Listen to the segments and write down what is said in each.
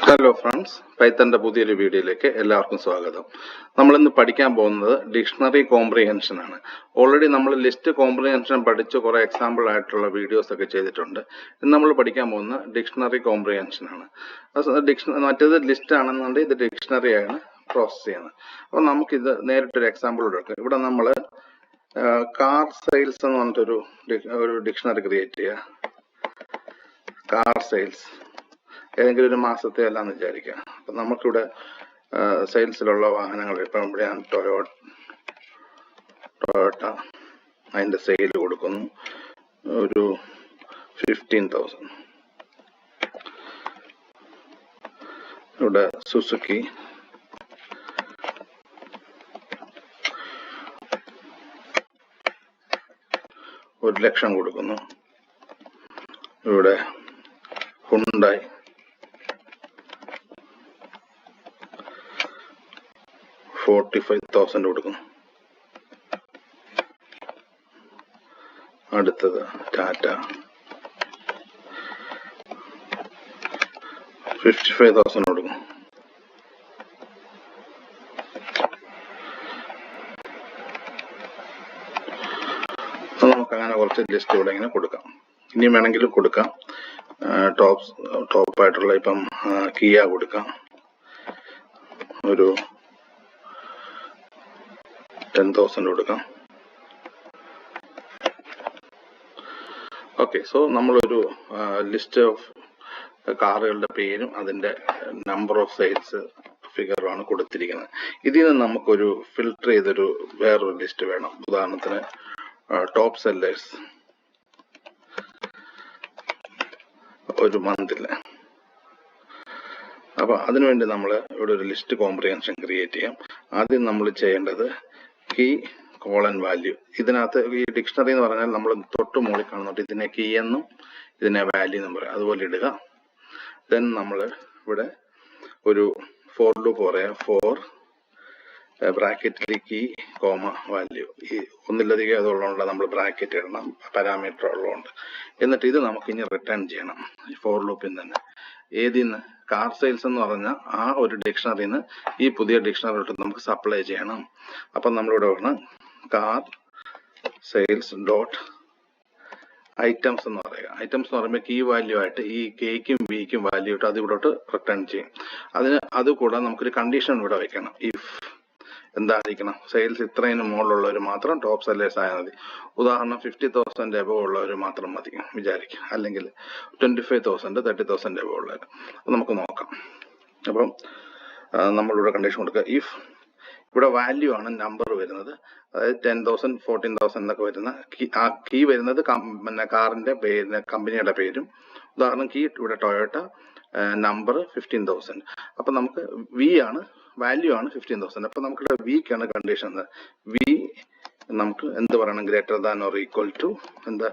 Hello friends, പൈത്തന്റെ പുതിയൊരു വീഡിയോയിലേക്ക് എല്ലാവർക്കും സ്വാഗതം. നമ്മളിന്ന് പഠിക്കാൻ പോകുന്നത് ഡിക്ഷണറി കോംപ്രിഹെൻഷൻ ആണ്. ഓൾറെഡി നമ്മൾ ലിസ്റ്റ് കോംപ്രിഹെൻഷൻ പഠിച്ച് കുറെ എക്സാമ്പിൾ ആയിട്ടുള്ള വീഡിയോസ് ഒക്കെ ചെയ്തിട്ടുണ്ട്. ഇന്ന് നമ്മൾ പഠിക്കാൻ പോകുന്ന ഡിക്ഷണറി കോംപ്രിഹെൻഷൻ ആണ്. മറ്റേത് ലിസ്റ്റ് ആണെന്നുണ്ടെങ്കിൽ ഇത് ഡിക്ഷണറി ആണ് പ്രോസസ് ചെയ്യുന്നത്. അപ്പോൾ നമുക്കിത് നേരിട്ടൊരു എക്സാമ്പിൾ എടുക്കാം. ഇവിടെ നമ്മൾ കാർ സെയിൽസ് എന്ന് പറഞ്ഞിട്ടൊരു ഡിക്ഷണറി ക്രിയേറ്റ് ചെയ്യുക. കാർ സെയിൽസ് ഏതെങ്കിലും ഒരു മാസത്തെ അല്ലാന്ന് വിചാരിക്കുക. അപ്പം നമുക്കിവിടെ സെയിൽസിലുള്ള വാഹനങ്ങൾ ഇപ്പം ഇവിടെ ഞാൻ ടൊയോട്ട അതിൻ്റെ സെയിൽ കൊടുക്കുന്നു ഒരു 15,000. ഇവിടെ സുസുക്കി $1,00,000 കൊടുക്കുന്നു. ഇവിടെ ഹുണ്ടായി $45,000 കൊടുക്കുന്നു. അടുത്തത് ടാറ്റ 55,000 കൊടുക്കുന്നു. നമുക്ക് അങ്ങനെ കുറച്ച് ലിസ്റ്റ് ഇവിടെ ഇങ്ങനെ കൊടുക്കാം. ഇനി വേണമെങ്കിലും കൊടുക്കാം. ടോപ്പായിട്ടുള്ള ഇപ്പം കിയ കൊടുക്കാം. ഒരു 10,000 കൊടുക്കാം. ഓക്കെ, സോ നമ്മളൊരു ലിസ്റ്റ് ഓഫ് കാറുകളുടെ പേരും അതിൻ്റെ നമ്പർ ഓഫ് സെയിൽസ് ഫിഗറുമാണ് കൊടുത്തിരിക്കുന്നത്. ഇതിൽ നിന്ന് നമുക്കൊരു ഫിൽട്ടർ ചെയ്തൊരു വേറൊരു ലിസ്റ്റ് വേണം. ഉദാഹരണത്തിന് ടോപ്പ് സെല്ലേഴ്സ് ഒരു മന്തിൽ. അപ്പോൾ അതിനുവേണ്ടി നമ്മൾ ഇവിടെ ഒരു ലിസ്റ്റ് കോംപ്രിഹെൻഷൻ ക്രിയേറ്റ് ചെയ്യാം. ആദ്യം നമ്മൾ ചെയ്യേണ്ടത് കീ കോളൻ വാല്യൂ. ഇതിനകത്ത് ഈ ഡിക്ഷണറി എന്ന് പറഞ്ഞാൽ നമ്മൾ തൊട്ട് മുകളിൽ കാണുന്നുണ്ട്. ഇതിനെ കീ എന്നും ഇതിനെ വാല്യൂ എന്നും പറയാം. അതുപോലെ ഇടുക. ദെൻ നമ്മൾ ഇവിടെ ഒരു ഫോർ ലൂപ്പ് പറയാം. ഫോർ ബ്രാക്കറ്റിൽ കീ കോമ വാല്യൂ. ഈ ഒന്നിലധികം അതുള്ളതുകൊണ്ട് നമ്മൾ ബ്രാക്കറ്റ് ഇടണം, പാരാമീറ്റർ ഉള്ളതുകൊണ്ട്. എന്നിട്ട് ഇത് നമുക്ക് ഇനി റിട്ടേൺ ചെയ്യണം ഈ ഫോർ ലൂപ്പിൽ തന്നെ. ഏതിന്ന്? കാർ സെയിൽസ് എന്ന് പറഞ്ഞ ആ ഒരു ഡിക്ഷണറിയിൽ നിന്ന് ഈ പുതിയ ഡിക്ഷണറിയിലോട്ട് നമുക്ക് സപ്ലൈ ചെയ്യണം. അപ്പം നമ്മളിവിടെ വേണം കാർ സെയിൽസ് ഡോട്ട് ഐറ്റംസ് എന്ന് പറയുക. ഐറ്റംസ് എന്ന് പറയുമ്പോൾ കീ വാല്യൂ ആയിട്ട് ഈ കെയ്ക്കും ബിക്കും വാല്യൂ ഇട്ട് അത് ഇവിടോട്ട് റിട്ടേൺ ചെയ്യും. അതുകൂടാതെ നമുക്കൊരു കണ്ടീഷൻ ഇവിടെ വെക്കണം. ഇഫ് എന്തായിരിക്കണം? സെയിൽസ് ഇത്രയും മുകളിലുള്ളവർ മാത്രം ടോപ്പ് സെല്ലേഴ്സ് ആയാൽ മതി. ഉദാഹരണം 50,000 എബവ് ഉള്ളവർ മാത്രം മതി വിചാരിക്കുക. അല്ലെങ്കിൽ 25,000 30,000 എബവ് ഉള്ളവർ. നമുക്ക് നോക്കാം. അപ്പം നമ്മളിവിടെ കണ്ടീഷൻ കൊടുക്കുക. ഇഫ് ഇവിടെ വാല്യൂ ആണ് നമ്പർ വരുന്നത്. അതായത് 10,000 14,000 എന്നൊക്കെ വരുന്ന ആ കീ വരുന്നത് പിന്നെ കാറിന്റെ പേര്, കമ്പനിയുടെ പേരും. ഉദാഹരണം കീ ഇവിടെ ടൊയോട്ട, നമ്പർ 15,000. അപ്പൊ നമുക്ക് വി ആണ് വാല്യൂ ആണ് 15,000. അപ്പൊ നമുക്കിവിടെ വിക്കാണ് കണ്ടീഷൻ. വി നമുക്ക് എന്ത് പറയണം? Greater than or equal to എന്താ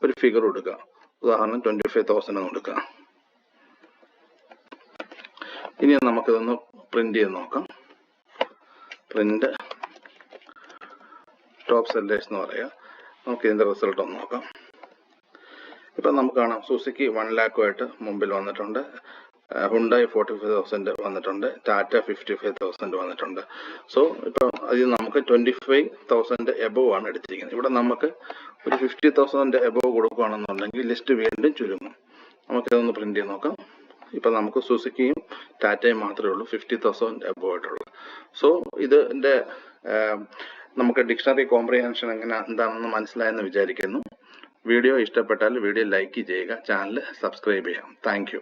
ഒരു ഫിഗർ കൊടുക്കുക. ഉദാഹരണം 25,000 എന്ന് കൊടുക്കുക. ഇനി നമുക്കിതൊന്ന് പ്രിന്റ് ചെയ്ത് നോക്കാം. പ്രിന്റ് ടോപ്പ് സെല്ലേഴ്സ് എന്ന് പറയാം. നമുക്ക് ഇതിന്റെ റിസൾട്ട് ഒന്ന് നോക്കാം. ഇപ്പൊ നമുക്ക് കാണാം സുസുക്കി 1,00,000 മുമ്പിൽ വന്നിട്ടുണ്ട്. ഹുണ്ടായി 45,000 വന്നിട്ടുണ്ട്. ടാറ്റ 55,000 വന്നിട്ടുണ്ട്. സോ ഇപ്പൊ അതിൽ നമുക്ക് 25,000 എബവ് ആണ് എടുത്തിരിക്കുന്നത്. ഇവിടെ നമുക്ക് ഒരു 50,000 എബവ് കൊടുക്കുകയാണെന്നുണ്ടെങ്കിൽ ലിസ്റ്റ് വീണ്ടും ചുരുങ്ങും. നമുക്കിതൊന്ന് പ്രിന്റ് ചെയ്ത് നോക്കാം. ഇപ്പൊ നമുക്ക് സുസുക്കിയും ടാറ്റയും മാത്രമേ ഉള്ളൂ 50,000 എബവ് ആയിട്ടുള്ളൂ. സോ ഇതിന്റെ നമുക്ക് ഡിക്ഷണറി കോംപ്രിഹെൻഷൻ എന്താണെന്ന് മനസ്സിലായെന്ന് വിചാരിക്കുന്നു. വീഡിയോ ഇഷ്ടപ്പെട്ടാൽ വീഡിയോ ലൈക്ക് ചെയ്യുക, ചാനൽ സബ്സ്ക്രൈബ് ചെയ്യാം. Thank you.